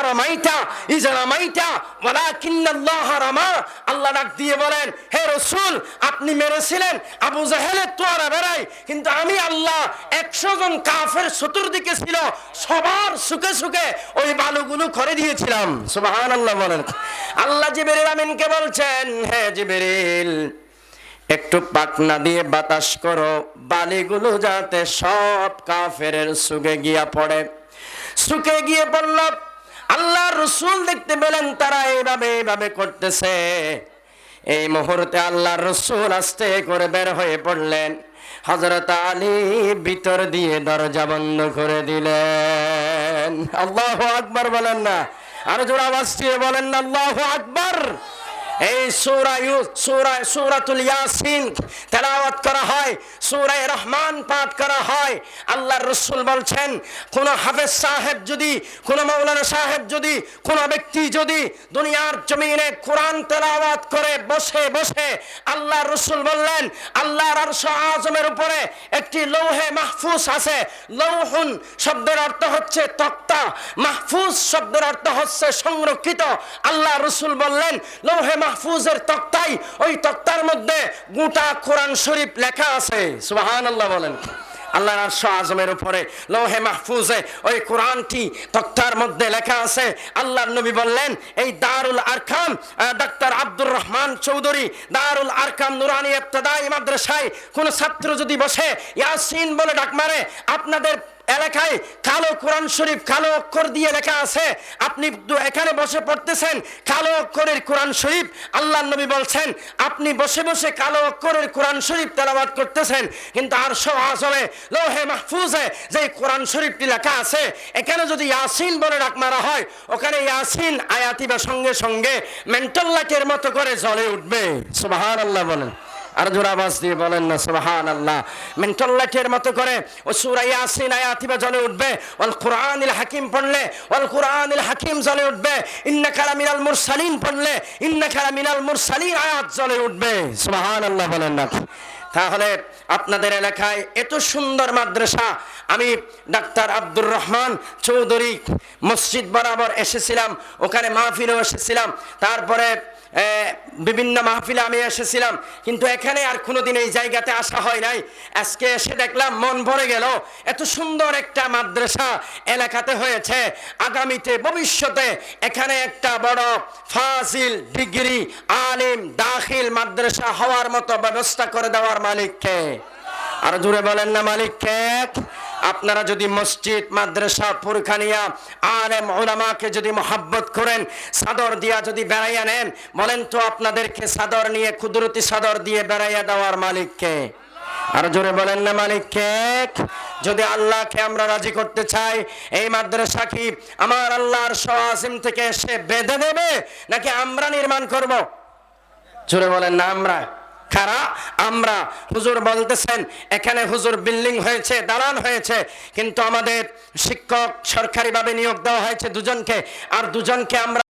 রামাইতা ইযা রামাইতা ওয়ালাকিন্নাল্লাহ রামা। আল্লাহ ডাক দিয়ে বলেন, হে রাসূল, আপনি মেরেছিলেন আবু জাহেলের তোয়ারা বেড়াই, কিন্তু আমি আল্লাহ 100 জন কাফের চতুর্দিকে ছিল, সবার সুখে সুখে ওই বালুগুলো করে দিয়েছিলাম। সুবহানাল্লাহ বলেন। আল্লাহ জিবরিল আমিনকে বলছেন, হে জিবরিল, একটু পাখনা দিয়ে বাতাস করো, বালিগুলো যাতে সব কাফেরের সুখে গিয়া পড়ে। সুখে গিয়ে পড়ল। আল্লাহর রাসূল দেখতে পেলেন তারা এইভাবে করতেছে। এই মুহূর্তে আল্লাহর রাসূল আস্তে করে বের হয়ে পড়লেন। হযরত আলী ভিতর দিয়ে দরজা বন্ধ করে দিলেন। আল্লাহু আকবার বলেন না? আর জোরে আওয়াজ দিয়ে বলেন না আল্লাহু আকবার। এই সূরাতুল ইয়াসিন তেলাওয়াত করা হয়, সূরা রহমান পাঠ করা হয়। আল্লাহর রাসূল বলছেন, কোন হাফেজ সাহেব যদি, কোন মাওলানা সাহেব যদি, কোন ব্যক্তি যদি দুনিয়ার জমিনে কোরআন তেলাওয়াত করে বসে বসে, আল্লাহর রাসূল বললেন আল্লাহর আরশ আযমের উপরে একটি লৌহে মাহফুজ আছে। লৌহুন শব্দের অর্থ হচ্ছে তক্তা, মাহফুজ শব্দের অর্থ হচ্ছে সংরক্ষিত। আল্লাহর রাসূল বললেন লৌহে মাহফুজের তক্তাই, ওই তক্তার মধ্যে গোটা কোরআন শরীফ লেখা আছে। সুবহানাল্লাহ বলেন। আল্লাহর আরশ আযমের উপরে লৌহে মাহফুজে ওই কোরআনটি তক্তার মধ্যে লেখা আছে। আল্লাহর নবী বললেন, এই দারুল আরকাম ডাক্তার আব্দুর রহমান চৌধুরী দারুল আরকাম নুরানি ইবতেদায়ী মাদ্রাসায় কোন ছাত্র যদি বসে ইয়াসিন বলে ডাক মারে, আপনাদের এলাকায় কালো কোরআন শরীফ কালো অক্ষর দিয়ে লেখা আছে, আপনি এখানে বসে পড়তেছেন কালো অক্ষরের কোরআন শরীফ। আল্লাহর নবী বলছেন, আপনি বসে বসে কালো অক্ষরের কোরআন শরীফ তেলাওয়াত করতেছেন, কিন্তু আরশ আযমে লৌহে মাহফুজে যে কোরআন শরীফটি লেখা আছে, এখানে যদি ইয়াসিন বলে ডাক মারা হয়, ওখানে ইয়াসিন আয়াতিবা সঙ্গে সঙ্গে মেন্টাল লাইটের মতো করে জ্বলে উঠবে। সুবহানাল্লাহ বলেন। আর জোরে আওয়াজ দিয়ে বলেন না সুবহানাল্লাহ। মেন্টাল লাইটের মতো করে ও সূরা ইয়াসিন আয়াতিবা জ্বলে উঠবে। ওয়াল কুরআনিল হাকিম পড়লে ওয়াল কুরআনিল হাকিম জ্বলে উঠবে। ইন্নাকা লামিনাল মুরসালিন পড়লে ইন্নাকা লামিনাল মুরসালিন আয়াত জ্বলে উঠবে। সুবহানাল্লাহ বলেন না? তাহলে আপনাদের এলাকায় এত সুন্দর মাদ্রাসা, আমি ডাক্তার আব্দুর রহমান চৌধুরী মসজিদ বরাবর এসেছিলাম, ওখানে মাহফিলেও এসেছিলাম, তারপরে বিভিন্ন মাহফিলে আমি এসেছিলাম, কিন্তু এখানে আর কোনোদিন এই জায়গাতে আসা হয় নাই। আজকে এসে দেখলাম মন ভরে গেল। এত সুন্দর একটা মাদ্রাসা এলাকাতে হয়েছে। আগামীতে ভবিষ্যতে এখানে একটা বড় ফাজিল ডিগ্রি আলিম দাখিল মাদ্রাসা হওয়ার মতো ব্যবস্থা করে দেওয়ার মালিক কে? আর জোরে বলেন না মালিক কে? আপনারা যদি মসজিদ মাদ্রাসা পুরখানিয়া আলেম উলামাকে যদি মহব্বত করেন, চাদর দিয়া যদি বেড়াইয়া নেন, বলেন তো আপনাদেরকে চাদর নিয়ে কুদরতি চাদর দিয়ে বেড়াইয়া দেওয়ার মালিক কে? আর জোরে বলেন না মালিক কে? যদি আল্লাহকে আমরা রাজি করতে চাই, এই মাদ্রাসা কি আমার আল্লাহর আরশ আযম থেকে এসে বেঁধে দেবে, নাকি আমরা নির্মাণ করব? জোরে বলেন না আমরা কারা? আমরা। হুজুর বলতেছেন এখানে হুজুর বিল্ডিং হয়েছে, দালান হয়েছে, কিন্তু আমাদের শিক্ষক সরকারিভাবে নিয়োগ দেওয়া হয়েছে দুজনকে, আর দুজনকে আমরা